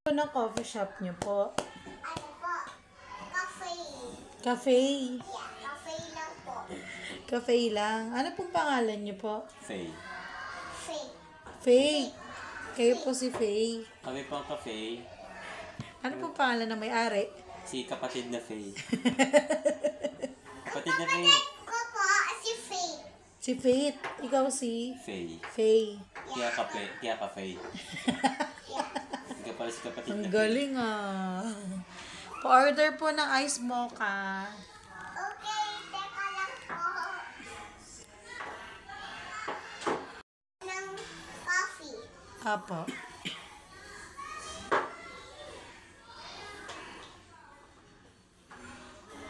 Ano na coffee shop niyo po? Ano po? Cafe. Cafe. Yeah, cafe lang po. Cafe lang. Ano pong pangalan niyo po? Faye. Faye. Faye. Kayo po si Faye. Kami pang cafe. Ano pong pangalan ng may-ari? Si kapatid na Faye. Kapatid na Faye. Ko po, si Faye. Si Faith. Ikaw si Faye. Faye. Kaya kape. Kaya kafe. Yeah. Ikaw pala si kapatid Ang na Faye. galing ah. Pa-order po ng ice mocha. Okay, teka lang po. Ng coffee. Apo.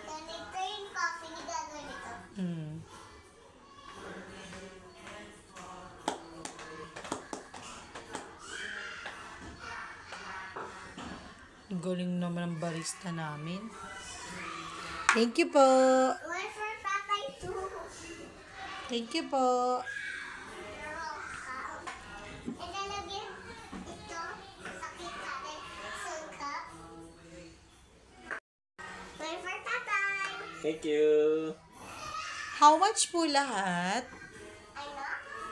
Ganito yung coffee ni gaganito. Mm. Ang galing naman ang barista namin. Thank you po. One for Papay too. Thank you po. You're welcome. Ilalagyan ito sa kita ng suka. One for Papay. Thank you. How much po lahat? Ano?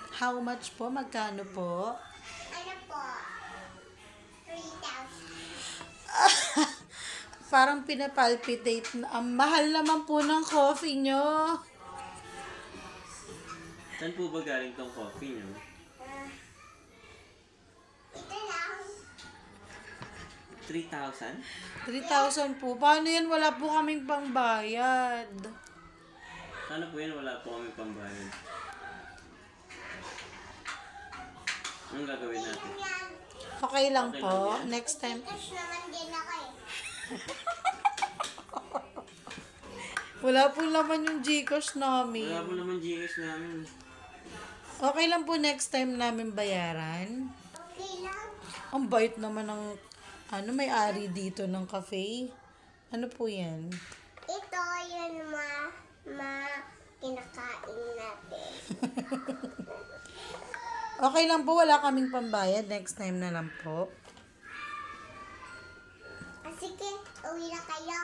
How much po? Magkano po? Ano po? 3,000. Parang pinapalpitate na. Ang mahal naman po ng coffee nyo. Saan po ba galing tong coffee nyo? Ito lang. 3,000? 3,000 po. Paano yan? Wala po kaming pangbayad. Sana po yan, wala po kami pambayad. Anong gagawin natin? Yan. Okay lang Okay po. lang yan. Next time. Cash naman din ako eh. Wala po naman yung Gcash namin. Wala po naman GS namin. Okay lang po next time namin bayaran. Okay lang. Ang bait naman ng may-ari dito ng cafe. Ano po yan? Ito yun kinakain natin. Okay lang po. Wala kaming pambayad. Next time na lang po. Sige, uwi na kayo.